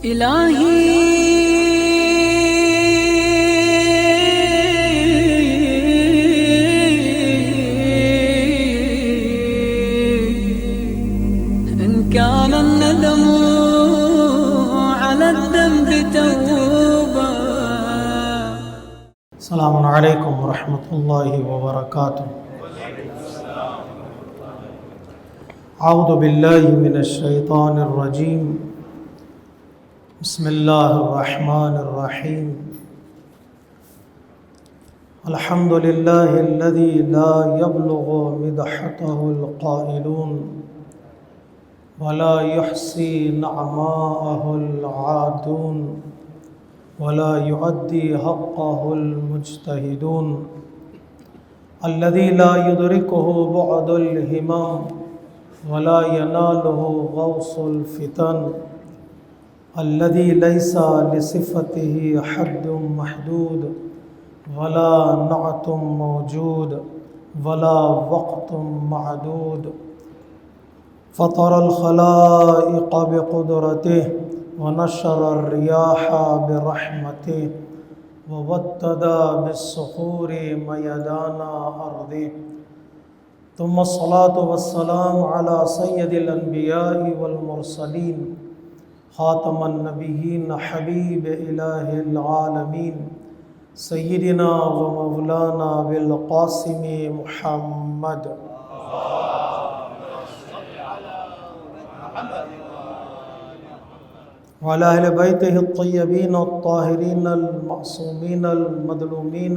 الہی إن كان الندم على الذنب توبة. السلام علیکم ورحمۃ اللہ وبرکاتہ. اعوذ باللہ من الشیطان الرجیم. بسم اللہ الرحمن الرحیم. الحمد للہ الذی لا يبلغ مدحته القائلون ولا يحصي نعماءه العادون ولا يؤدي حقه المجتهدون الذي لا يدركه بعد الهمم ولا يناله غوص الفتن الذي ليس لصفته حد محدود ولا نعت موجود ولا وقت معدود فطر الخلائق بقدرته ونشر الرياح برحمته وودد بالصخور ميدان أرضه ثم الصلاة والسلام على سيد الأنبياء والمرسلين خاتم النبيين حبيب إله العالمين سيدنا ومولانا بالقاسم محمد وعلى أهل بيته الطيبين الطاهرين المعصومين المظلومين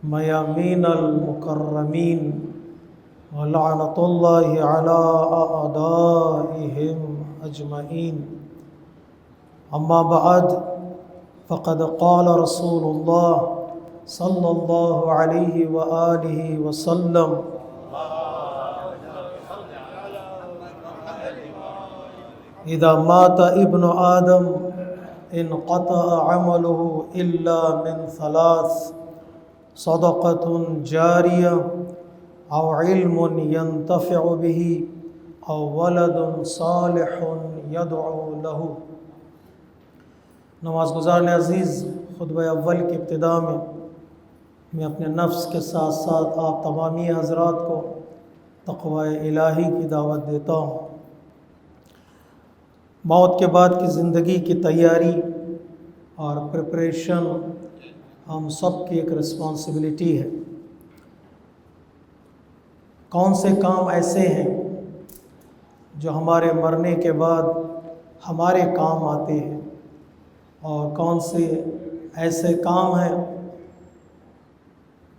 الميامين المكرمين ولعنة الله على أعدائهم أجمعين. أما بعد فقد قال رسول الله صلى الله عليه وآله وسلم اذا مات ابن آدم انقطع عمله الا من ثلاث: صدقة جاریہ او علم ينتفع به او ولد صالح يدعو له. نماز گزارن عزیز، خطبہ اول کی ابتدا میں اپنے نفس کے ساتھ ساتھ آپ تمامی حضرات کو تقوی الہی کی دعوت دیتا ہوں. موت کے بعد کی زندگی کی تیاری اور پریپریشن ہم سب کی ایک رسپانسبلٹی ہے. کون سے کام ایسے ہیں جو ہمارے مرنے کے بعد ہمارے کام آتے ہیں، اور کون سے ایسے کام ہیں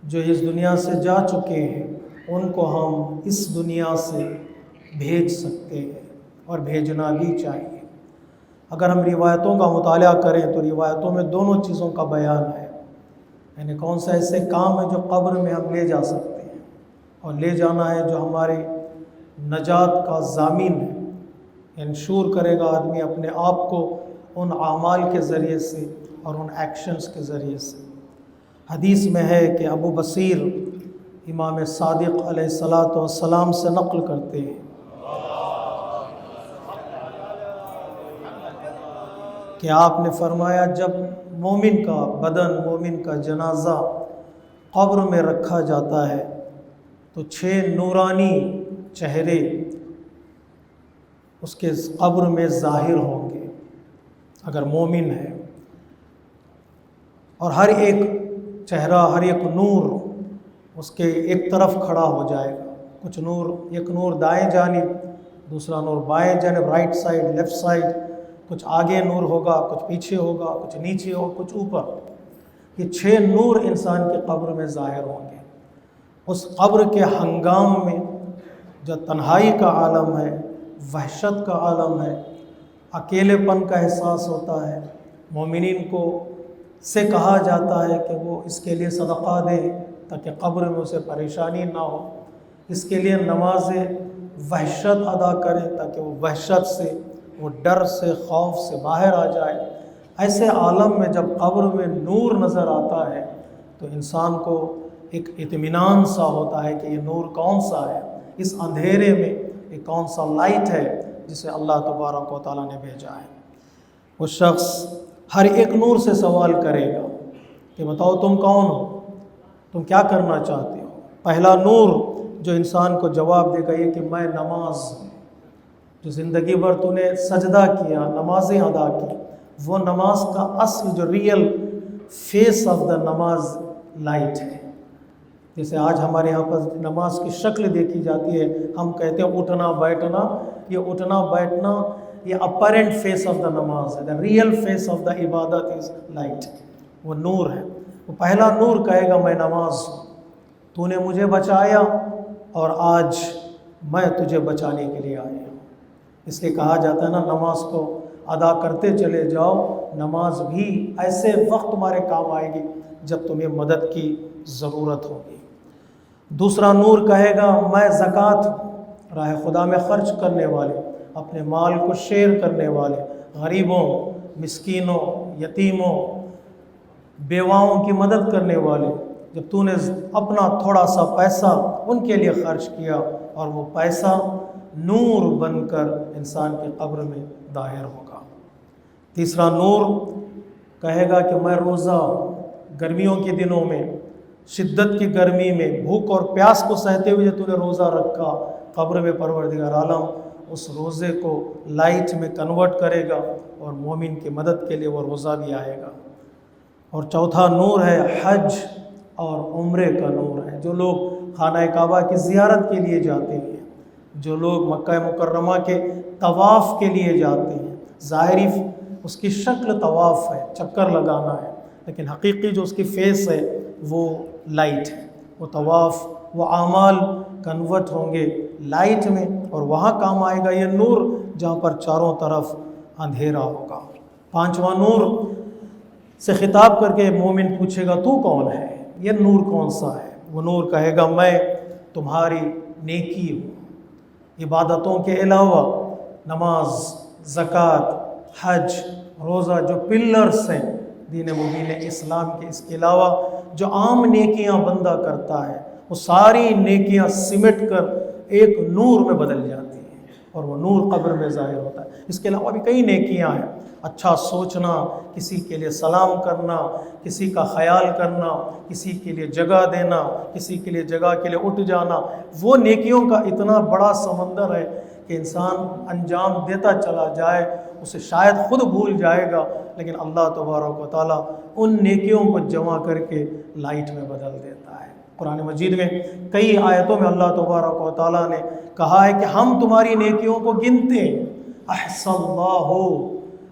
جو اس دنیا سے جا چکے ہیں، ان کو ہم اس دنیا سے بھیج سکتے ہیں اور بھیجنا بھی چاہیے. اگر ہم روایتوں کا مطالعہ کریں تو روایتوں میں دونوں چیزوں کا بیان ہے، یعنی کون سے ایسے کام ہیں جو قبر میں ہم لے جا سکتے ہیں، اور لے جانا ہے جو ہمارے نجات کا ضامن ہے. انشور کرے گا آدمی اپنے آپ کو ان اعمال کے ذریعے سے اور ان ایکشنز کے ذریعے سے. حدیث میں ہے کہ ابو بصیر امام صادق علیہ السلام سے نقل کرتے ہیں کہ آپ نے فرمایا، جب مومن کا بدن، مومن کا جنازہ قبر میں رکھا جاتا ہے تو 6 نورانی چہرے اس کے قبر میں ظاہر ہوں گے اگر مومن ہے، اور ہر ایک چہرہ، ہر ایک نور اس کے ایک طرف کھڑا ہو جائے گا. کچھ نور، ایک نور دائیں جانب، دوسرا نور بائیں جانب، رائٹ سائڈ، لیفٹ سائڈ، کچھ آگے نور ہوگا، کچھ پیچھے ہوگا، کچھ نیچے ہوگا، کچھ اوپر. یہ 6 نور انسان کے قبر میں ظاہر ہوں گے. اس قبر کے ہنگام میں جو تنہائی کا عالم ہے، وحشت کا عالم ہے، اکیلے پن کا احساس ہوتا ہے. مومنین کو سے کہا جاتا ہے کہ وہ اس کے لیے صدقہ دے تاکہ قبر میں اسے پریشانی نہ ہو، اس کے لیے نماز وحشت ادا کریں تاکہ وہ وحشت سے، وہ ڈر سے، خوف سے باہر آ جائے. ایسے عالم میں جب قبر میں نور نظر آتا ہے تو انسان کو ایک اطمینان سا ہوتا ہے کہ یہ نور کون سا ہے، اس اندھیرے میں یہ کون سا لائٹ ہے جسے اللہ تبارک و تعالیٰ نے بھیجا ہے. وہ شخص ہر ایک نور سے سوال کرے گا کہ بتاؤ تم کون ہو، تم کیا کرنا چاہتے ہو۔ پہلا نور جو انسان کو جواب دے گا یہ کہ میں نماز ہوں۔ جو زندگی بھر تو نے سجدہ کیا، نمازیں ادا کی، وہ نماز کا اصل جو ریئل فیس آف دا نماز لائٹ ہے۔ جیسے آج ہمارے یہاں پر نماز کی شکل دیکھی جاتی ہے، ہم کہتے ہیں اٹھنا بیٹھنا، یہ اٹھنا بیٹھنا یہ اپیرنٹ فیس آف دا نماز ہے، the real face of the عبادت از لائٹ، وہ نور ہے۔ وہ پہلا نور کہے گا میں نماز ہوں، تو نے مجھے بچایا اور آج میں تجھے بچانے کے لیے آیا ہوں۔ اس لیے کہا جاتا ہے نا نماز کو ادا کرتے چلے جاؤ، نماز بھی ایسے وقت تمہارے کام آئے گی جب تمہیں مدد کی ضرورت ہوگی۔ دوسرا نور کہے گا میں زکوٰۃ راہ خدا میں خرچ کرنے والے، اپنے مال کو شیئر کرنے والے، غریبوں، مسکینوں، یتیموں، بیواؤں کی مدد کرنے والے، جب تو نے اپنا تھوڑا سا پیسہ ان کے لیے خرچ کیا اور وہ پیسہ نور بن کر انسان کی قبر میں ظاہر ہوگا۔ تیسرا نور کہے گا کہ میں روزہ گرمیوں کے دنوں میں، شدت کی گرمی میں، بھوک اور پیاس کو سہتے ہوئے جو تو نے روزہ رکھا، قبر میں پروردگار عالم اس روزے کو لائٹ میں کنورٹ کرے گا اور مومن کی مدد کے لیے وہ روزہ بھی آئے گا۔ اور چوتھا نور ہے حج اور عمرے کا نور ہے۔ جو لوگ خانہ کعبہ کی زیارت کے لیے جاتے ہیں، جو لوگ مکہ مکرمہ کے طواف کے لیے جاتے ہیں، ظاہری اس کی شکل طواف ہے، چکر لگانا ہے، لیکن حقیقی جو اس کی فیس ہے وہ لائٹ ہے۔ وہ طواف، وہ اعمال کنورٹ ہوں گے لائٹ میں، اور وہاں کام آئے گا یہ نور جہاں پر چاروں طرف اندھیرا ہوگا۔ پانچواں نور سے خطاب کر کے مومن پوچھے گا تو کون ہے، یہ نور کون سا ہے؟ وہ نور کہے گا میں تمہاری نیکی ہوں۔ عبادتوں کے علاوہ نماز، زکوٰۃ، حج، روزہ جو پلرز ہیں دین مبین اسلام کے، اس کے علاوہ جو عام نیکیاں بندہ کرتا ہے وہ ساری نیکیاں سمٹ کر ایک نور میں بدل جاتی ہیں اور وہ نور قبر میں ظاہر ہوتا ہے۔ اس کے علاوہ بھی کئی نیکیاں ہیں، اچھا سوچنا، کسی کے لیے سلام کرنا، کسی کا خیال کرنا، کسی کے لیے جگہ دینا، کسی کے لیے جگہ کے لیے اٹھ جانا، وہ نیکیوں کا اتنا بڑا سمندر ہے کہ انسان انجام دیتا چلا جائے اسے شاید خود بھول جائے گا، لیکن اللہ تبارک و تعالیٰ ان نیکیوں کو جمع کر کے لائٹ میں بدل دیتا ہے۔ قرآن مجید میں کئی آیتوں میں اللہ تبارک و تعالیٰ نے کہا ہے کہ ہم تمہاری نیکیوں کو گنتے ہیں، احصى اللہ،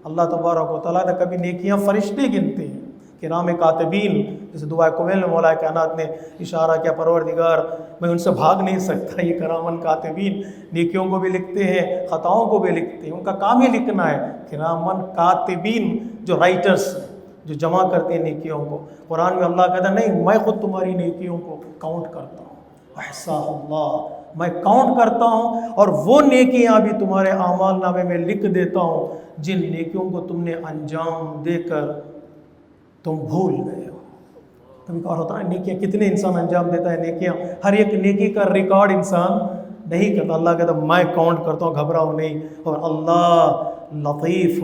اللہ تبارک و تعالیٰ نے کبھی نیکیاں فرشتے گنتے ہیں، کرام کاتبین، جیسے دعائے کمیل میں مولا کائنات نے اشارہ کیا پروردگار میں ان سے بھاگ نہیں سکتا، یہ کرامن کاتبین نیکیوں کو بھی لکھتے ہیں، خطاؤں کو بھی لکھتے ہیں، ان کا کام ہی لکھنا ہے۔ کرامن کاتبین جو رائٹرز ہیں، جو جمع کرتے ہیں نیکیوں کو، قرآن میں اللہ کہتا ہے نہیں میں خود تمہاری نیکیوں کو کاؤنٹ کرتا ہوں، احصیٰ اللہ، میں کاؤنٹ کرتا ہوں اور وہ نیکیاں بھی تمہارے اعمال نامے میں لکھ دیتا ہوں جن نیکیوں کو تم نے انجام دے کر تم بھول گئے ہو۔ کبھی کہا ہوتا ہے نیکیاں کتنے انسان انجام دیتا ہے، نیکیاں ہر ایک نیکی کا ریکارڈ انسان نہیں کرتا، اللہ کہتا ہے میں کاؤنٹ کرتا ہوں، گھبراؤ نہیں، اور اللہ لطیف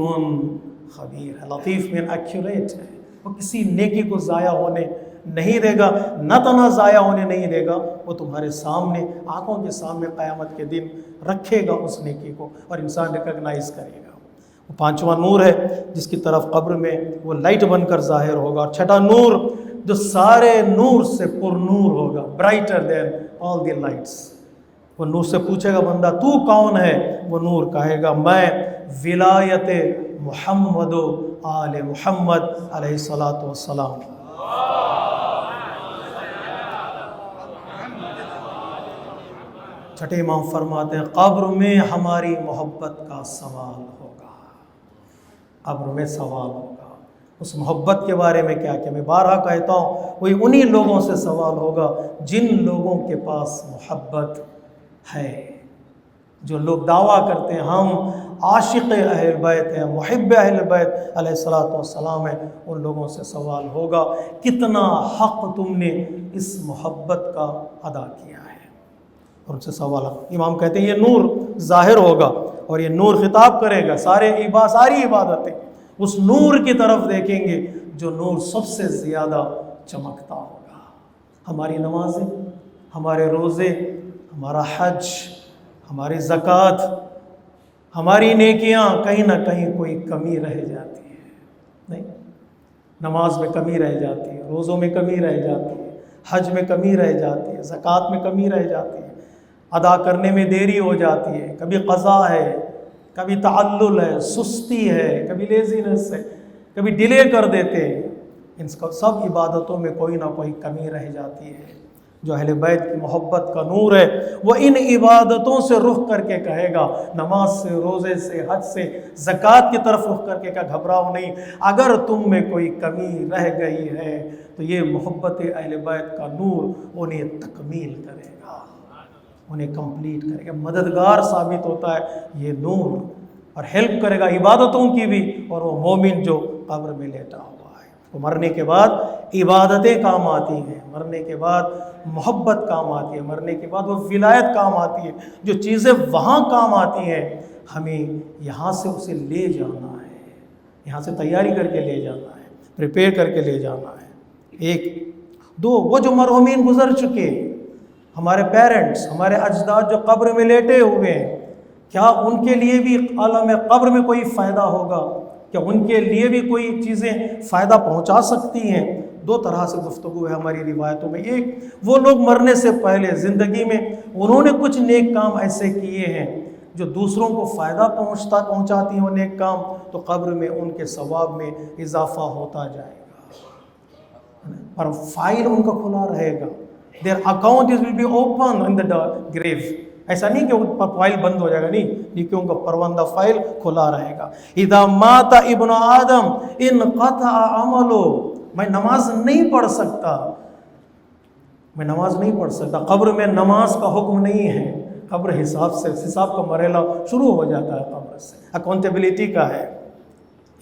خبیر ہے، لطیف میں ایکوریٹ ہے، وہ کسی نیکی کو ضائع ہونے نہیں دے گا، نہ تنہا ضائع ہونے نہیں دے گا، وہ تمہارے سامنے آنکھوں کے سامنے قیامت کے دن رکھے گا اس نیکی کو اور انسان ریکگنائز کرے گا۔ وہ پانچواں نور ہے جس کی طرف قبر میں وہ لائٹ بن کر ظاہر ہوگا۔ اور چھٹا نور جو سارے نور سے پر نور ہوگا، برائٹر دین آل دی لائٹس، وہ نور سے پوچھے گا بندہ تو کون ہے؟ وہ نور کہے گا میں ولایت محمد و آل محمد علیہ الصلاۃ والسلام۔ چھٹے امام فرماتے ہیں قبر میں ہماری محبت کا سوال ہوگا، قبر میں سوال ہوگا، اس محبت کے بارے میں کیا کہ میں بارہا کہتا ہوں وہی انہی لوگوں سے سوال ہوگا جن لوگوں کے پاس محبت ہے، جو لوگ دعویٰ کرتے ہیں ہم عاشق اہل بیت ہیں، محب اہل بیت علیہ الصلاۃ والسلام ہیں، ان لوگوں سے سوال ہوگا کتنا حق تم نے اس محبت کا ادا کیا ہے، اور ان سے سوال امام کہتے ہیں یہ نور ظاہر ہوگا اور یہ نور خطاب کرے گا ساری عبادتیں اس نور کی طرف دیکھیں گے جو نور سب سے زیادہ چمکتا ہوگا۔ ہماری نمازیں، ہمارے روزے، ہمارا حج، ہماری زکوٰۃ، ہماری نیکیاں کہیں نہ کہیں کوئی کمی رہ جاتی ہے، نہیں؟ نماز میں کمی رہ جاتی ہے، روزوں میں کمی رہ جاتی ہے، حج میں کمی رہ جاتی ہے، زکوٰۃ میں کمی رہ جاتی ہے، ادا کرنے میں دیری ہو جاتی ہے، کبھی قضا ہے، کبھی تعلل ہے، سستی ہے، کبھی لیزینس ہے، کبھی ڈیلے کر دیتے ہیں۔ ان سب عبادتوں میں کوئی نہ کوئی کمی رہ جاتی ہے۔ جو اہل بیت کی محبت کا نور ہے وہ ان عبادتوں سے رخ کر کے کہے گا، نماز سے، روزے سے، حج سے، زکوٰۃ کی طرف رخ کر کے کہ گھبراؤ نہیں، اگر تم میں کوئی کمی رہ گئی ہے تو یہ محبت اہل بیت کا نور انہیں تکمیل کرے گا، انہیں کمپلیٹ کرے گا، مددگار ثابت ہوتا ہے یہ نور، اور ہیلپ کرے گا عبادتوں کی بھی۔ اور وہ مومن جو قبر میں لیٹا ہوا ہے، وہ مرنے کے بعد عبادتیں کام آتی ہیں، مرنے کے بعد محبت کام آتی ہے، مرنے کے بعد وہ ولایت کام آتی ہے۔ جو چیزیں وہاں کام آتی ہیں ہمیں یہاں سے اسے لے جانا ہے، یہاں سے تیاری کر کے لے جانا ہے، پریپیئر کر کے لے جانا ہے۔ ایک دو، وہ جو مرحومین گزر چکے، ہمارے پیرنٹس، ہمارے اجداد جو قبر میں لیٹے ہوئے ہیں، کیا ان کے لیے بھی عالم قبر میں کوئی فائدہ ہوگا؟ کیا ان کے لیے بھی کوئی چیزیں فائدہ پہنچا سکتی ہیں؟ دو طرح سے گفتگو ہے ہماری روایتوں میں۔ ایک، وہ لوگ مرنے سے پہلے زندگی میں انہوں نے کچھ نیک کام ایسے کیے ہیں جو دوسروں کو فائدہ پہنچاتی ہیں وہ نیک کام، تو قبر میں ان کے ثواب میں اضافہ ہوتا جائے گا، پر فائل ان کا کھلا رہے گا۔ their account will be open in the grave۔ ایسا نہیں کہ ان پر فائل بند ہو جائے گا، نہیں، لیکن ان کا پروندہ فائل کھلا رہے گا۔ اذا مات ابن آدم انقطع عملہ، میں نماز نہیں پڑھ سکتا، میں نماز نہیں پڑھ سکتا۔ قبر میں نماز کا حکم نہیں ہے، قبر حساب کا مرحلہ شروع ہو جاتا ہے، قبر سے اکاؤنٹیبلٹی کا ہے۔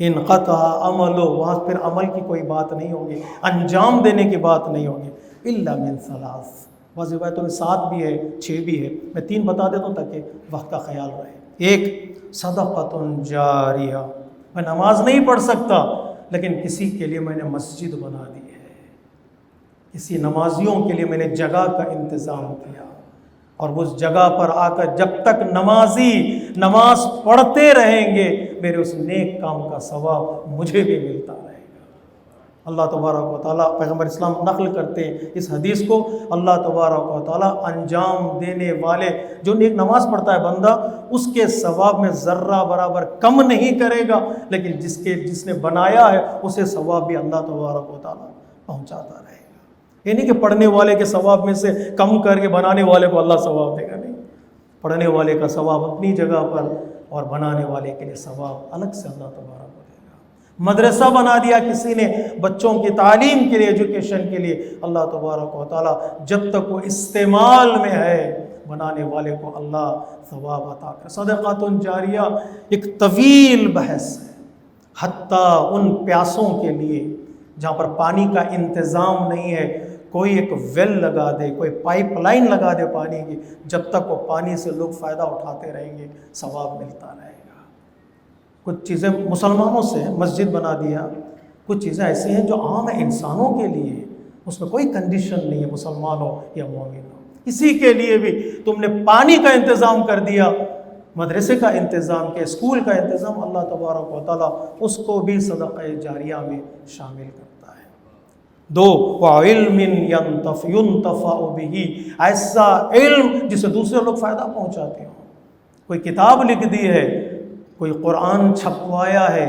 انقطع عملہ، وہاں پھر عمل کی کوئی بات نہیں ہوگی، انجام دینے کی بات نہیں ہوگی۔ الا من ثلاث، بعض روایتوں میں 7 بھی ہے، 6 بھی ہے، میں 3 بتا دیتا ہوں تاکہ وقت کا خیال رہے۔ ایک، صدقۃ جاریہ، میں نماز نہیں پڑھ سکتا لیکن کسی کے لیے میں نے مسجد بنا دی ہے، کسی نمازیوں کے لیے میں نے جگہ کا انتظام کیا، اور اس جگہ پر آ کر جب تک نمازی نماز پڑھتے رہیں گے میرے اس نیک کام کا ثواب مجھے بھی ملتا رہے گا۔ اللہ تبارک و تعالیٰ، پیغمبر اسلام نقل کرتے ہیں اس حدیث کو، اللہ تبارک و تعالیٰ انجام دینے والے جو نیک نماز پڑھتا ہے بندہ، اس کے ثواب میں ذرہ برابر کم نہیں کرے گا، لیکن جس نے بنایا ہے اسے ثواب بھی اللہ تبارک و تعالیٰ پہنچاتا رہے گا۔ یہ نہیں کہ پڑھنے والے کے ثواب میں سے کم کر کے بنانے والے کو اللہ ثواب دے گا، نہیں، پڑھنے والے کا ثواب اپنی جگہ پر اور بنانے والے کے لیے ثواب الگ سے اللہ تبارک و تعالیٰ۔ مدرسہ بنا دیا کسی نے بچوں کی تعلیم کے لیے، ایجوکیشن کے لیے، اللہ تبارک و تعالیٰ جب تک وہ استعمال میں ہے بنانے والے کو اللہ ثواب عطا کر۔ صدقۃ جاریہ ایک طویل بحث ہے، حتیٰ ان پیاسوں کے لیے جہاں پر پانی کا انتظام نہیں ہے، کوئی ایک ویل لگا دے، کوئی پائپ لائن لگا دے پانی کی، جب تک وہ پانی سے لوگ فائدہ اٹھاتے رہیں گے ثواب ملتا رہے گا۔ کچھ چیزیں مسلمانوں سے مسجد بنا دیا، کچھ چیزیں ایسی ہیں جو عام انسانوں کے لیے، اس میں کوئی کنڈیشن نہیں ہے مسلمان ہو یا مومن ہو، کسی کے لیے بھی تم نے پانی کا انتظام کر دیا، مدرسے کا انتظام کیا، اسکول کا انتظام، اللہ تبارک و تعالیٰ اس کو بھی صدقہ جاریہ میں شامل کرتا ہے۔ 2، وعلم ينتفع به، ایسا علم جسے دوسرے لوگ فائدہ پہنچاتے ہوں، کوئی کتاب لکھ دی ہے، کوئی قرآن چھپوایا ہے،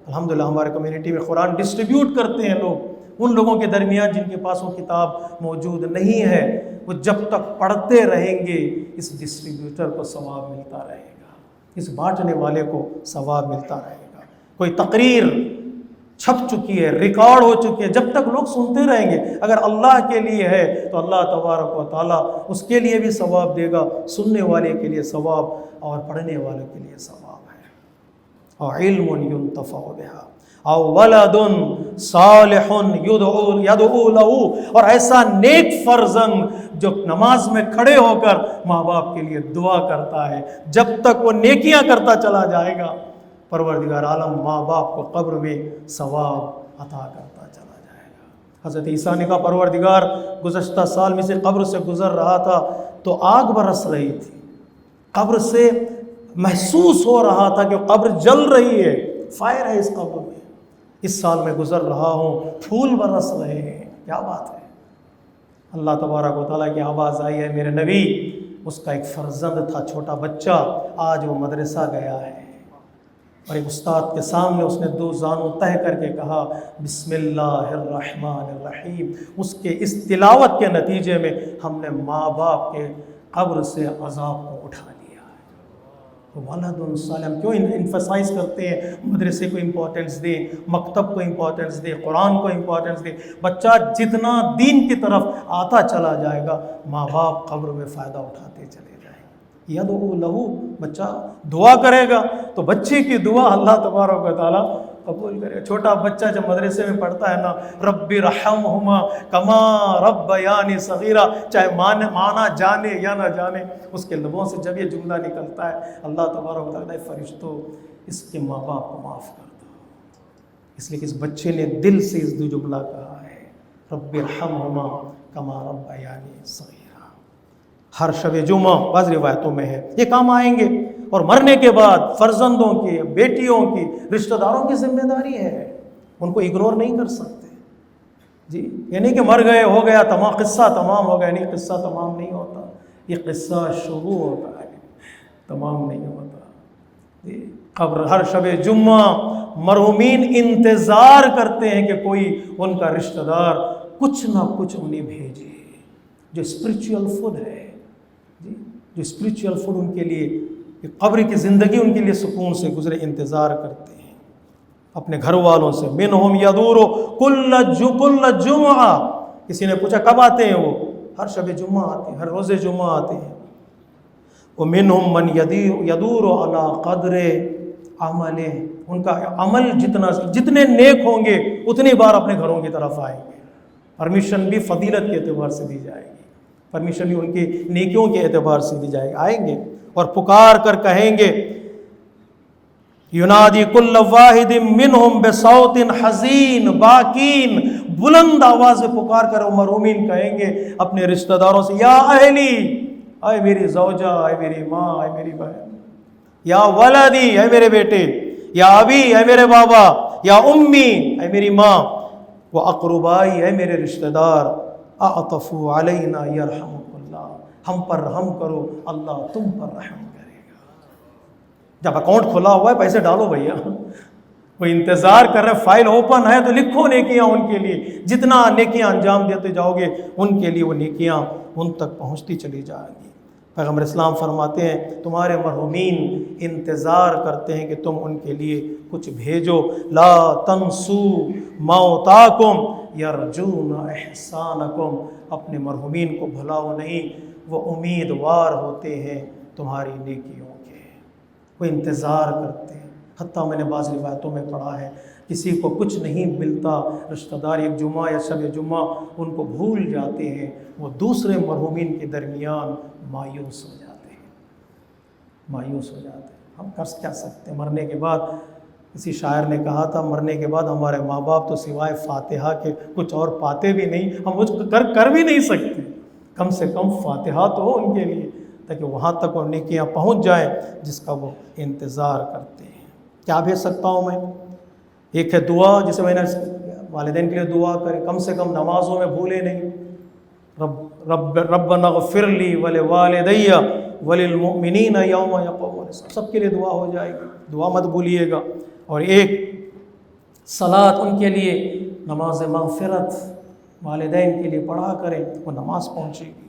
الحمدللہ ہمارے کمیونٹی میں قرآن ڈسٹریبیوٹ کرتے ہیں لوگ، ان لوگوں کے درمیان جن کے پاس وہ کتاب موجود نہیں ہے، وہ جب تک پڑھتے رہیں گے اس ڈسٹریبیوٹر کو ثواب ملتا رہے گا، اس بانٹنے والے کو ثواب ملتا رہے گا۔ کوئی تقریر چھپ چکی ہے، ریکارڈ ہو چکی ہے، جب تک لوگ سنتے رہیں گے، اگر اللہ کے لیے ہے تو اللہ تبارک و تعالیٰ اس کے لیے بھی ثواب دے گا، سننے والے کے لیے ثواب اور پڑھنے والے کے لیے ثواب ہے۔ اور علم ينتفع بها او ولد صالح يدعو له، اور ایسا نیک فرزند جو نماز میں کھڑے ہو کر ماں باپ کے لیے دعا کرتا ہے، جب تک وہ نیکیاں کرتا چلا جائے گا پروردگار عالم ماں باپ کو قبر میں ثواب عطا کرتا چلا جائے گا۔ حضرت عیسیٰ نے کہا پروردگار گزشتہ سال میں سے قبر سے گزر رہا تھا تو آگ برس رہی تھی، قبر سے محسوس ہو رہا تھا کہ قبر جل رہی ہے، فائر ہے اس قبر میں، اس سال میں گزر رہا ہوں پھول برس رہے ہیں، کیا بات ہے۔ اللہ تبارک و تعالیٰ کی آواز آئی ہے میرے نبی، اس کا ایک فرزند تھا چھوٹا بچہ، آج وہ مدرسہ گیا ہے، اور ایک استاد کے سامنے اس نے دو زانوں تہہ کر کے کہا بسم اللہ الرحمن الرحیم۔ اس کے اس تلاوت کے نتیجے میں ہم نے ماں باپ کے قبر سے عذاب کو اٹھا لیا ہے۔ ولد صالح، ہم کیوں انفسائز کرتے ہیں مدرسے کو امپورٹنس دیں، مکتب کو امپورٹنس دیں، قرآن کو امپورٹنس دیں۔ بچہ جتنا دین کی طرف آتا چلا جائے گا ماں باپ قبر میں فائدہ اٹھاتے چلے جائیں گے۔ یدعو لہو، بچہ دعا کرے گا تو بچے کی دعا اللہ تبارک و تعالیٰ قبول کرے گا۔ چھوٹا بچہ جب مدرسے میں پڑھتا ہے نا رب ارحمہما کما ربیانی صغیرا، چاہے مانا جانے یا نہ جانے، اس کے لبوں سے جب یہ جملہ نکلتا ہے اللہ تبارک و تعالیٰ فرشتوں اس کے ماں باپ کو معاف کر دو، اس لیے کہ اس بچے نے دل سے اس دو جملہ کہا ہے رب ارحمہما کما ربیانی صغیرا۔ ہر شب جمعہ بعض روایتوں میں ہے یہ کام آئیں گے، اور مرنے کے بعد فرزندوں کی، بیٹیوں کی، رشتہ داروں کی ذمہ داری ہے، ان کو اگنور نہیں کر سکتے جی۔ یعنی کہ مر گئے ہو گیا تمام، قصہ تمام ہو گیا، نہیں، قصہ تمام نہیں ہوتا، یہ قصہ شروع ہوتا ہے، تمام نہیں ہوتا جی۔ قبر ہر شب جمعہ مرحومین انتظار کرتے ہیں کہ کوئی ان کا رشتہ دار کچھ نہ کچھ انہیں بھیجے، جو اسپریچول فوڈ ہے جی، جو اسپریچول فوڈ ان کے لیے، قبر کی زندگی ان کے لیے سکون سے گزرے، انتظار کرتے ہیں اپنے گھر والوں سے۔ منہم یدور کل جمعہ، کسی نے پوچھا کب آتے ہیں وہ؟ ہر شب جمعہ آتے ہیں، ہر روز جمعہ آتے ہیں۔ ومنہم من یدور علی قدر عملہ، ان کا عمل جتنے نیک ہوں گے اتنی بار اپنے گھروں کی طرف آئیں گے۔ پرمیشن بھی فضیلت کے اعتبار سے دی جائے گی، پرمیشن بھی ان کی نیکیوں کے اعتبار سے دی جائے گی، آئیں گے اور پکار کر کہیں گے ینادی کل واحد منہم بصوت حزین باکین، بلند آواز سے پکار کر وہ مرحومین کہیں گے اپنے رشتہ داروں سے یا اہلی، اے میری زوجہ، اے میری ماں، اے میری بہن، یا ولدی، اے میرے بیٹے، یا ابی، اے میرے بابا، یا امی، اے میری ماں، واقربائی، اے میرے رشتہ دار، اعطفوا علینا یرحمک اللہ، ہم پر رحم کرو اللہ تم پر رحم کرے گا۔ جب اکاؤنٹ کھلا ہوا ہے پیسے ڈالو بھیا، وہ انتظار کر رہے، فائل اوپن ہے تو لکھو نیکیاں ان کے لیے، جتنا نیکیاں انجام دیتے جاؤ گے ان کے لیے وہ نیکیاں ان تک پہنچتی چلی جائیں گی۔ پیغمبر اسلام فرماتے ہیں تمہارے مرحومین انتظار کرتے ہیں کہ تم ان کے لیے کچھ بھیجو، لا تنسو موتاکم یرجون احسانکم، اپنے مرحومین کو بھلاؤ نہیں، وہ امیدوار ہوتے ہیں تمہاری نیکیوں کے، وہ انتظار کرتے ہیں۔ حتیٰ میں نے بعض روایتوں میں پڑھا ہے کسی کو کچھ نہیں ملتا، رشتہ دار ایک جمعہ یا شب جمعہ ان کو بھول جاتے ہیں، وہ دوسرے مرحومین کے درمیان مایوس ہو جاتے ہیں، مایوس ہو جاتے ہیں۔ ہم کر کیا سکتے ہیں؟ مرنے کے بعد کسی شاعر نے کہا تھا مرنے کے بعد ہمارے ماں باپ تو سوائے فاتحہ کے کچھ اور پاتے بھی نہیں، ہم کچھ کر بھی نہیں سکتے، کم سے کم فاتحہ تو ہو ان کے لیے تاکہ وہاں تک وہ نیکیاں پہنچ جائیں جس کا وہ انتظار کرتے ہیں۔ کیا بھیج سکتا ہوں میں؟ ایک ہے دعا، جسے میں نے والدین کے لیے دعا کرے، کم سے کم نمازوں میں بھولے نہیں، ربنا اغفر لی ولوالدی وللمؤمنین یوم یقوم الحساب، سب کے لیے دعا ہو جائے گی، دعا مت بھولیے گا۔ اور ایک صلاۃ ان کے لیے، نماز مغفرت والدین کے لیے پڑھا کریں، وہ نماز پہنچے گی۔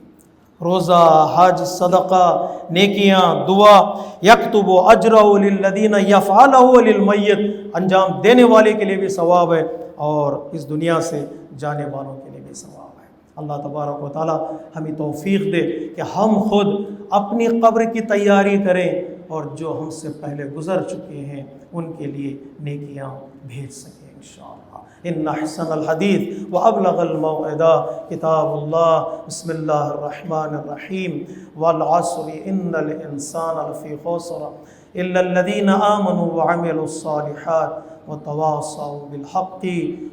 روزہ، حج، صدقہ، نیکیاں، دعا، یکتب اجرہ للذین یفعلہ للمیت، انجام دینے والے کے لیے بھی ثواب ہے اور اس دنیا سے جانے والوں کے لیے بھی ثواب ہے۔ اللہ تبارک و تعالی ہمیں توفیق دے کہ ہم خود اپنی قبر کی تیاری کریں اور جو ہم سے پہلے گزر چکے ہیں ان کے لیے نیکیاں بھیج سکیں انشاءاللہ۔ ان احسن الحدیث وابلغ الموعظہ کتاب اللہ، بسم اللہ الرحمن الرحیم، والعصر ان الانسان لفی خسر إلا الذين آمنوا وعملوا الصالحات وتواصوا بالحق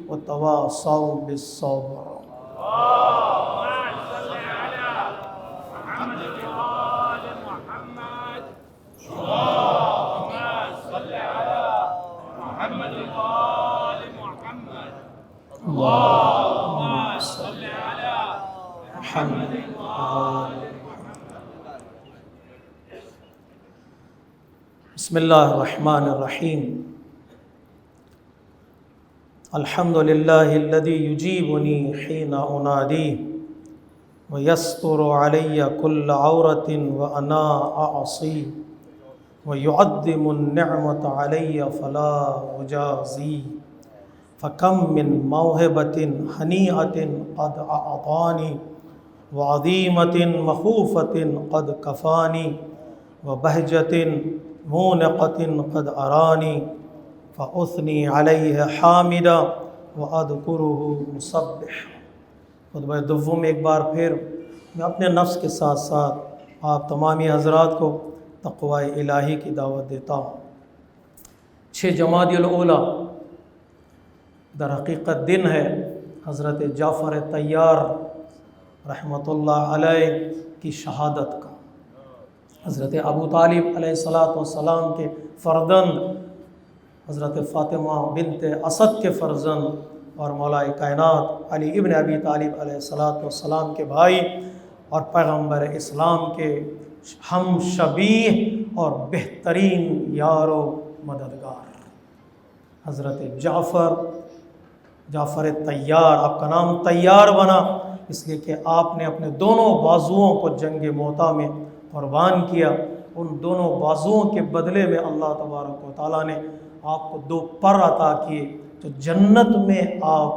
وتواصوا بالصبر. بسم اللہ الرحمن الرحیم. الحمد للہ الذی یجیبنی حین انادی ویستر علی کل عورت وانا اعصی ویعظم النعمت علی فلا اجازی فکم من موہبۃ ہنیئۃ قد اعطانی وعظیمۃ مخوفۃ قد کفانی وبہجۃ مونقۃ قد ارانی فاثنی علیہ حامدا واذکرہ مسبح. خطبہ دوم میں ایک بار پھر میں اپنے نفس کے ساتھ ساتھ آپ تمامی حضرات کو تقوی الہی کی دعوت دیتا ہوں. 6 جمادی الاولیٰ در حقیقت دن ہے حضرت جعفر طیار رحمۃ اللہ علیہ کی شہادت کا. حضرت ابو طالب علیہ السلام کے فرزند، حضرت فاطمہ بنت اسد کے فرزند اور مولا کائنات علی ابن ابی طالب علیہ السلام کے بھائی اور پیغمبر اسلام کے ہم شبیہ اور بہترین یار و مددگار حضرت جعفر طیار. آپ کا نام طیار بنا اس لیے کہ آپ نے اپنے دونوں بازوؤں کو جنگ موتا میں قربان کیا. ان دونوں بازوؤں کے بدلے میں اللہ تبارک و تعالیٰ نے آپ کو 2 پر عطا کیے. تو جنت میں آپ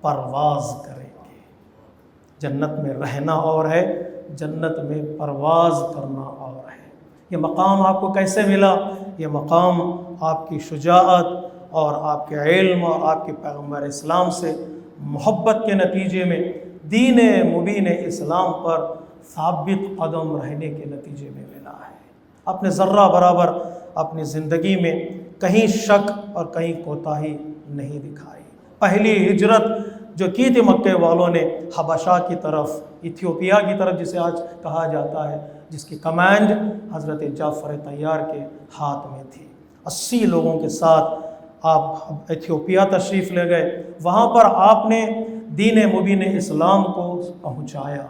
پرواز کریں گے. جنت میں رہنا اور ہے، جنت میں پرواز کرنا اور ہے. یہ مقام آپ کو کیسے ملا؟ یہ مقام آپ کی شجاعت اور آپ کے علم اور آپ کے پیغمبر اسلام سے محبت کے نتیجے میں، دین مبین اسلام پر ثابت قدم رہنے کے نتیجے میں ملا ہے. آپ نے ذرہ برابر اپنی زندگی میں کہیں شک اور کہیں کوتاہی نہیں دکھائی. پہلی ہجرت جو کی تھی مکے والوں نے حبشہ کی طرف، ایتھیوپیا کی طرف جسے آج کہا جاتا ہے، جس کی کمانڈ حضرت جعفر طیار کے ہاتھ میں تھی. 80 لوگوں کے ساتھ آپ ایتھیوپیا تشریف لے گئے. وہاں پر آپ نے دین مبین اسلام کو پہنچایا.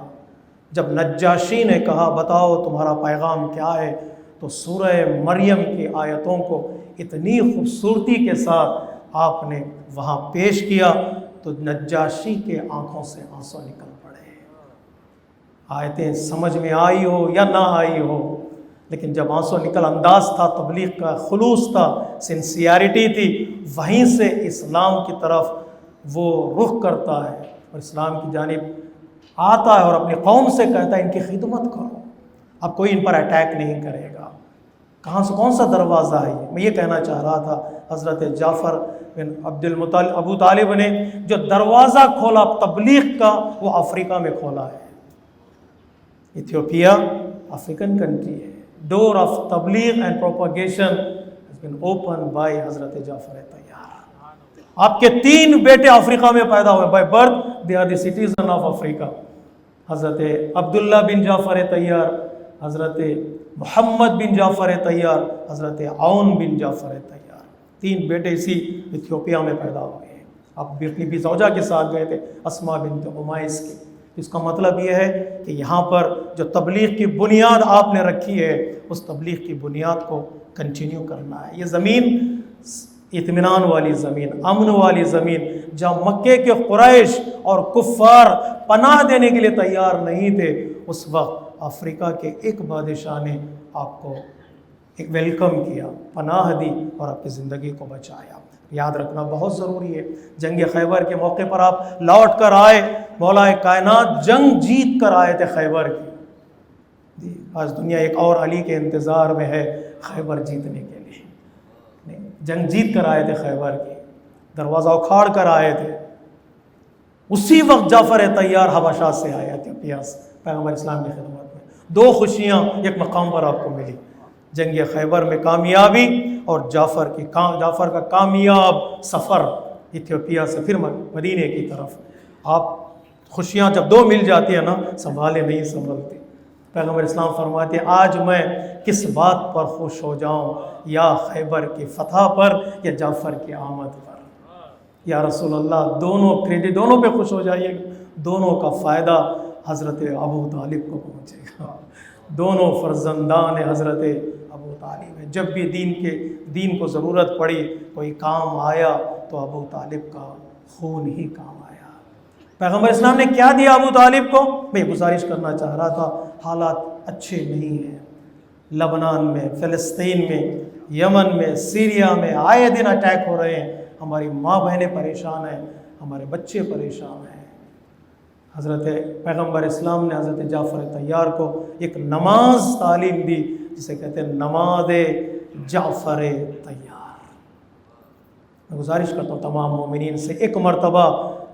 جب نجاشی نے کہا بتاؤ تمہارا پیغام کیا ہے، تو سورہ مریم کی آیتوں کو اتنی خوبصورتی کے ساتھ آپ نے وہاں پیش کیا تو نجاشی کے آنکھوں سے آنسو نکل پڑے. آیتیں سمجھ میں آئی ہو یا نہ آئی ہو، لیکن جب آنسو نکل، انداز تھا تبلیغ کا، خلوص تھا، سنسیئرٹی تھی. وہیں سے اسلام کی طرف وہ رخ کرتا ہے اور اسلام کی جانب آتا ہے اور اپنی قوم سے کہتا ہے ان کی خدمت کرو. اب کوئی ان پر اٹیک نہیں کرے گا. کہاں سے کون سا دروازہ ہے؟ میں یہ کہنا چاہ رہا تھا، حضرت جعفر بن ابو طالب نے جو دروازہ کھولا تبلیغ کا وہ افریقہ میں کھولا ہے. ایتھیوپیا افریقن کنٹری ہے. ڈور آف تبلیغ and پروپاگیشن has been opened by حضرت جعفر طیار. آپ کے 3 بیٹے افریقہ میں پیدا ہوئے. By birth they are the citizen of افریقہ. حضرت عبداللہ بن جعفر طیار، حضرت محمد بن جعفر طیار، حضرت عون بن جعفر طیار. 3 بیٹے اسی ایتھیوپیا میں پیدا ہوئے ہیں. آپ اپنی بھی زوجہ کے ساتھ گئے تھے، اسما بنت عمیس کی. اس کا مطلب یہ ہے کہ یہاں پر جو تبلیغ کی بنیاد آپ نے رکھی ہے اس تبلیغ کی بنیاد کو کنٹینیو کرنا ہے. یہ زمین اطمینان والی زمین، امن والی زمین، جہاں مکے کے قریش اور کفار پناہ دینے کے لیے تیار نہیں تھے، اس وقت افریقہ کے ایک بادشاہ نے آپ کو ایک ویلکم کیا، پناہ دی اور آپ کی زندگی کو بچایا. یاد رکھنا بہت ضروری ہے. جنگ خیبر کے موقع پر آپ لوٹ کر آئے، مولا کائنات جنگ جیت کر آئے تھے خیبر کی. آج دنیا ایک اور علی کے انتظار میں ہے خیبر جیتنے کے لیے. جنگ جیت کر آئے تھے خیبر کی، دروازہ اکھاڑ کر آئے تھے. اسی وقت جعفر طیار حبشہ سے آیا، ایتھیوپیا سے، پیغمبر اسلام کی خدمت میں. 2 خوشیاں ایک مقام پر آپ کو ملی. جنگ خیبر میں کامیابی اور جعفر کا کامیاب سفر ایتھیوپیا سے پھر مدینے کی طرف. آپ خوشیاں جب دو مل جاتی ہیں نا سنبھالے نہیں سنبھلتے. پیغمبر اسلام فرماتے ہیں آج میں کس بات پر خوش ہو جاؤں, یا خیبر کی فتح پر یا جعفر کی آمد پر. یا رسول اللہ دونوں کریڈٹ دونوں پہ خوش ہو جائیے گا, دونوں کا فائدہ حضرت ابو طالب کو پہنچے گا. دونوں فرزندان حضرت ابو طالب ہیں. جب بھی دین کو ضرورت پڑی, کوئی کام آیا تو ابو طالب کا خون ہی کام آیا. پیغمبر اسلام نے کیا دیا ابو طالب کو؟ میں گزارش کرنا چاہ رہا تھا, حالات اچھے نہیں ہیں لبنان میں, فلسطین میں, یمن میں, سیریا میں آئے دن اٹیک ہو رہے ہیں. ہماری ماں بہنیں پریشان ہیں, ہمارے بچے پریشان ہیں. حضرت پیغمبر اسلام نے حضرت جعفر طیار کو ایک نماز تعلیم دی جسے کہتے ہیں نماز جعفر طیار. میں گزارش کرتا ہوں تمام مومنین سے, ایک مرتبہ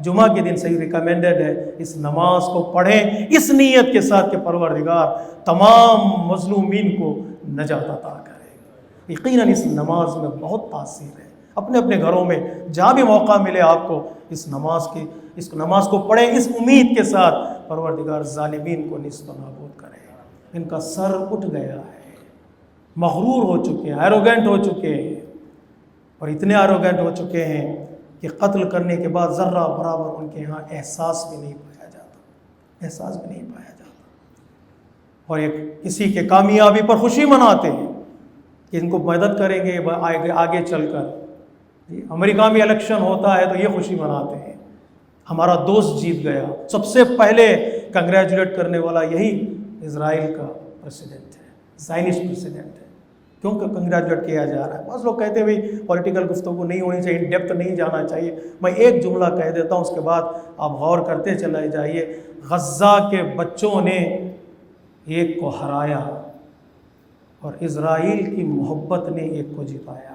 جمعہ کے دن صحیح ریکمینڈڈ ہے اس نماز کو پڑھیں اس نیت کے ساتھ کہ پروردگار تمام مظلومین کو نجات عطا کرے. یقیناً اس نماز میں بہت تاثیر ہے. اپنے اپنے گھروں میں جہاں بھی موقع ملے آپ کو اس نماز کو پڑھیں اس امید کے ساتھ پروردگار ظالمین کو نیست و نابود کرے. ان کا سر اٹھ گیا ہے, مغرور ہو چکے ہیں, ایروگنٹ ہو چکے ہیں, اور اتنے ایروگنٹ ہو چکے ہیں کہ قتل کرنے کے بعد ذرہ برابر ان کے ہاں احساس بھی نہیں پایا جاتا. اور ایک کسی کے کامیابی پر خوشی مناتے ہیں کہ ان کو مدد کریں گے آگے چل کر. امریکہ میں الیکشن ہوتا ہے تو یہ خوشی مناتے ہیں ہمارا دوست جیت گیا. سب سے پہلے کنگریچولیٹ کرنے والا یہی اسرائیل کا پریسیڈنٹ ہے, زائنسٹ پریسیڈنٹ ہے. کیوں کہ کنگریچولیٹ کیا جا رہا ہے. بعض لوگ کہتے ہیں بھائی پولیٹیکل گفتگو نہیں ہونی چاہیے, ان ڈیپتھ نہیں جانا چاہیے. میں ایک جملہ کہہ دیتا ہوں, اس کے بعد آپ غور کرتے چلے جائیے. غزہ کے بچوں نے ایک کو ہرایا اور اسرائیل کی محبت نے ایک کو جتایا ہے.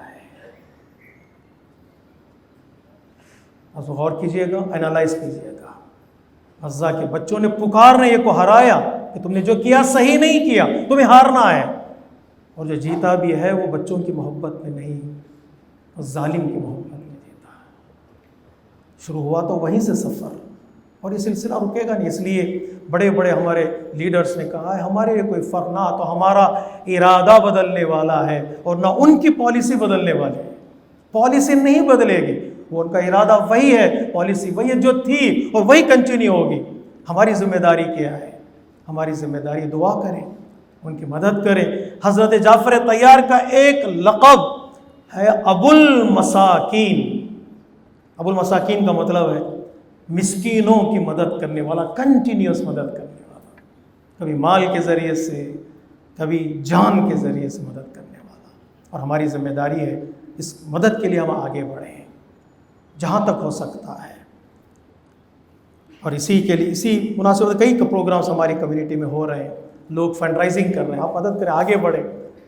اب غور کیجئے گا, اینالائز کیجئے گا. غزہ کے بچوں نے پکارنے ایک کو ہرایا کہ تم نے جو کیا صحیح نہیں کیا, تمہیں ہارنا ہے. اور جو جیتا بھی ہے وہ بچوں کی محبت میں نہیں, ظالم کی محبت میں جیتا. شروع ہوا تو وہیں سے سفر, اور یہ سلسلہ رکے گا نہیں. اس لیے بڑے بڑے ہمارے لیڈرز نے کہا ہے ہمارے لیے کوئی فرق نہ تو ہمارا ارادہ بدلنے والا ہے اور نہ ان کی پالیسی بدلنے والی ہے. پالیسی نہیں بدلے گی, وہ ان کا ارادہ وہی ہے, پالیسی وہی ہے جو تھی اور وہی کنٹینیو ہوگی. ہماری ذمہ داری کیا ہے؟ ہماری ذمہ داری دعا کریں, ان کی مدد کریں. حضرت جعفر طیار کا ایک لقب ہے ابو المساکین. ابو المساکین کا مطلب ہے مسکینوں کی مدد کرنے والا, کنٹینیوس مدد کرنے والا, کبھی مال کے ذریعے سے کبھی جان کے ذریعے سے مدد کرنے والا. اور ہماری ذمہ داری ہے اس مدد کے لیے ہم آگے بڑھیں جہاں تک ہو سکتا ہے. اور اسی مناسبت کئی پروگرامز ہماری کمیونٹی میں ہو رہے ہیں, لوگ فنڈ رائزنگ کر رہے ہیں, آپ مدد کریں, آگے بڑھیں.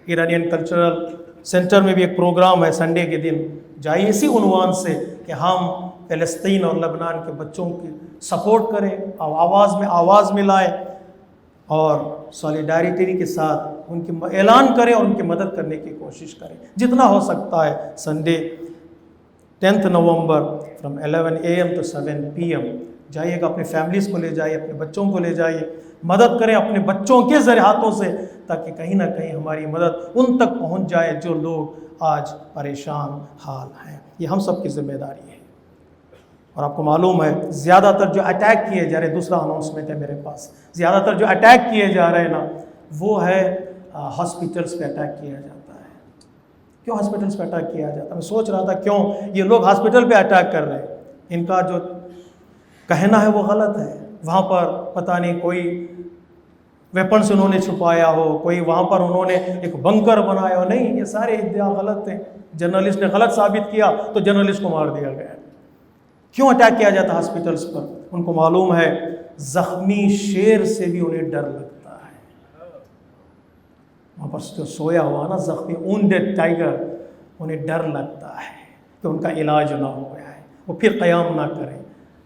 ایرانین کلچرل سینٹر میں بھی ایک پروگرام ہے سنڈے کے دن, جائیے اسی عنوان سے کہ ہم فلسطین اور لبنان کے بچوں کی سپورٹ کریں, آواز ملائیں اور سولیڈیرٹی کے ساتھ ان کی اعلان کریں اور ان کی مدد کرنے کی کوشش کریں جتنا ہو سکتا ہے. Sunday 10 November from 11 AM to 7 PM جائیے گا, اپنے فیملیز کو لے جائیے, اپنے بچوں کو لے جائیے, مدد کریں اپنے بچوں کے ذریعے ہاتھوں سے, تاکہ کہیں نہ کہیں ہماری مدد ان تک پہنچ جائے جو لوگ آج پریشان حال ہیں. یہ ہم سب کی ذمہ داری ہے. اور آپ کو معلوم ہے زیادہ تر جو اٹیک کیے جا رہے ہیں, دوسرا اناؤنسمنٹ ہے میرے پاس, زیادہ تر جو اٹیک کیے جا رہے ہیں نا وہ ہے ہاسپٹلس پہ اٹیک کیا جاتا ہے. کیوں ہاسپٹلس پہ اٹیک کیا جاتا ہے؟ میں سوچ رہا تھا کیوں یہ لوگ ہاسپٹل پہ اٹیک کر رہے ہیں. ان کا جو کہنا ہے وہ غلط ہے. وہاں پر پتہ نہیں کوئی ویپنس انہوں نے چھپایا ہو, کوئی وہاں پر انہوں نے ایک بنکر بنایا ہو. نہیں, یہ سارے ادعا غلط ہیں. جرنلسٹ نے غلط ثابت کیا تو جرنلسٹ کو مار دیا گیا. کیوں اٹیک کیا جاتا ہاسپٹلس پر؟ ان کو معلوم ہے زخمی شیر سے بھی انہیں ڈر لگتا ہے. وہاں پر جو سویا ہوا نا زخمی وونڈڈ ٹائگر, انہیں ڈر لگتا ہے کہ ان کا علاج نہ ہو گیا ہے, وہ پھر قیام نہ کریں.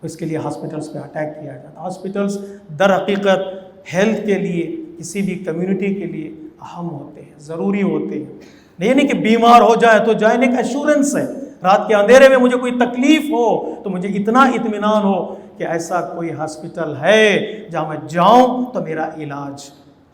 اس کے لیے ہاسپٹلس پہ اٹیک کیا جاتا. ہاسپٹلس در حقیقت ہیلتھ کے لیے, کسی بھی کمیونٹی کے لیے اہم ہوتے ہیں، ضروری ہوتے ہیں۔ یہ نہیں کہ بیمار ہو جائے تو جائیں، ایک ایشورنس ہے، رات کے اندھیرے میں مجھے کوئی تکلیف ہو تو مجھے اتنا اطمینان ہو کہ ایسا کوئی ہاسپٹل ہے جہاں میں جاؤں تو میرا علاج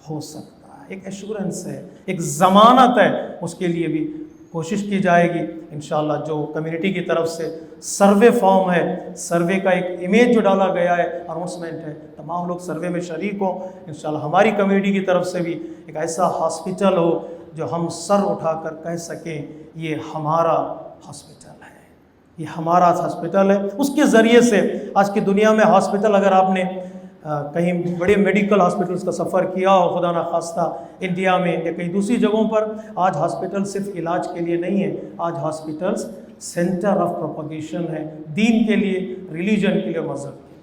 ہو سکتا ہے۔ ایک ایشورنس ہے، ایک ضمانت ہے، اس کے لیے بھی کوشش کی جائے گی انشاءاللہ۔ جو کمیونٹی کی طرف سے سروے فارم ہے، سروے کا ایک امیج جو ڈالا گیا ہے، اناؤنسمنٹ ہے، تمام لوگ سروے میں شریک ہوں انشاءاللہ۔ ہماری کمیونٹی کی طرف سے بھی ایک ایسا ہاسپٹل ہو جو ہم سر اٹھا کر کہہ سکیں یہ ہمارا ہاسپٹل ہے، یہ ہمارا ہاسپٹل ہے۔ اس کے ذریعے سے آج کی دنیا میں ہاسپٹل، اگر آپ نے کہیں بڑے میڈیکل ہاسپٹلس کا سفر کیا ہو، خدا نخواستہ انڈیا میں یا کہیں دوسری جگہوں پر، آج ہاسپٹل صرف علاج کے لیے نہیں ہے، آج ہاسپٹلس سینٹر آف پروپیگیشن ہے، دین کے لیے، ریلیجن کے لیے، مذہب کے لیے۔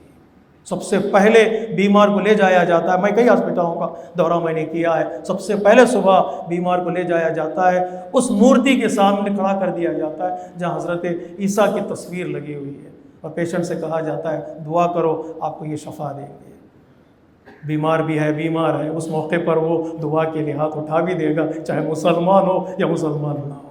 سب سے پہلے بیمار کو لے جایا جاتا ہے، میں کئی ہاسپٹلوں کا دورہ میں نے کیا ہے، سب سے پہلے صبح بیمار کو لے جایا جاتا ہے، اس مورتی کے سامنے کھڑا کر دیا جاتا ہے جہاں حضرت عیسیٰ کی تصویر لگی ہوئی ہے، اور پیشنٹ سے کہا جاتا ہے دعا کرو آپ کو یہ شفا دیں گے۔ بیمار بھی ہے، بیمار ہے، اس موقع پر وہ دعا کے لیے ہاتھ اٹھا بھی دے گا، چاہے مسلمان ہو یا مسلمان نہ ہو۔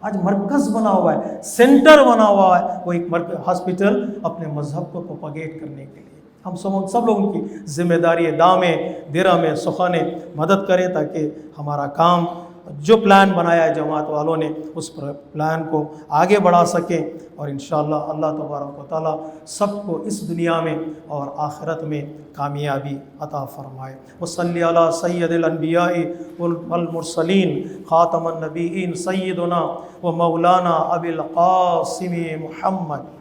آج مرکز بنا ہوا ہے، سینٹر بنا ہوا ہے، وہ ایک ہاسپٹل اپنے مذہب کو پروپیگیٹ کرنے کے لیے۔ ہم سب لوگوں کی ذمہ داری ہے، دامیں درہمیں سخنیں مدد کریں تاکہ ہمارا کام، جو پلان بنایا ہے جماعت والوں نے، اس پلان کو آگے بڑھا سکیں، اور انشاءاللہ اللہ تبارک و تعالیٰ سب کو اس دنیا میں اور آخرت میں کامیابی عطا فرمائے۔ وصلی علی سید الانبیاء والمرسلین خاتم النبیین سیدنا و مولانا ابی القاسم محمد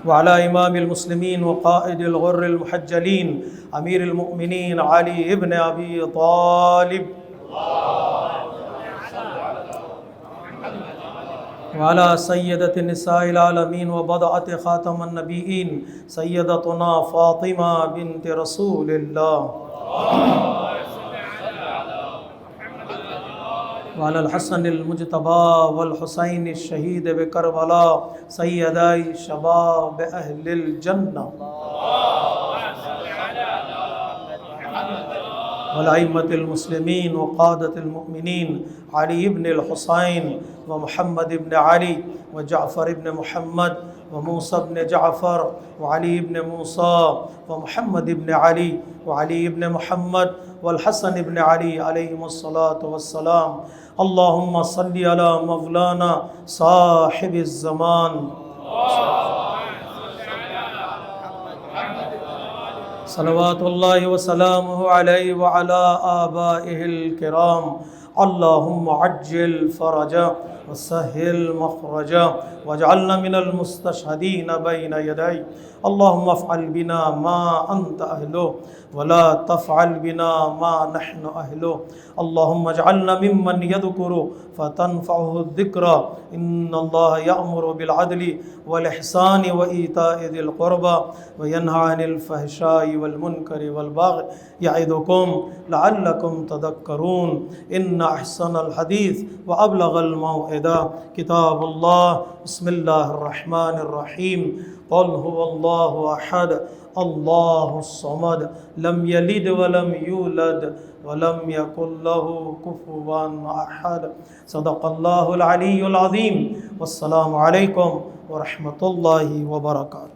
وعلى امام المسلمين وقائد الغر المحجلين امیر المؤمنین علی ابن ابی طالب وعلى سیدۃ النساء العالمین وبضعة خاتم النبیین سیدتنا فاطمہ بنت رسول اللہ وعلى الحسن المجتبى والحسین الشہید بکربلا سیدائی شباب اہل الجنہ والائمة المسلمین وقادة المؤمنین علی ابن الحسین ومحمد ابن علی وجعفر ابن محمد وموسى ابن جعفر وعلي ابن موسى ومحمد ابن علي وعلي ابن محمد والحسن ابن علي عليهم الصلاة والسلام اللهم صل على مولانا صاحب الزمان صلوات الله وسلامه عليه وعلى آبائه الكرام اللهم عجل فرجا وسهل مخرجا واجعلنا من المستشهدين بين يدي اللهم افعل بنا ما أنت أهله ولا تفعل بنا ما نحن أهله اللهم اجعلنا ممن يذكر فتنفعه الذكرى إن الله يأمر بالعدل والإحسان وإيتاء ذي القربى وينهى عن الفحشاء والمنكر والبغي يعظكم لعلكم تذكرون إن أحسن الحديث وأبلغ الموعظة كتاب الله بسم الله الرحمن الرحيم قل هو الله أحد الله الصمد لم يلد ولم يولد ولم يكن له كفوا أحد صدق الله العلي العظيم والسلام عليكم ورحمة الله وبركاته.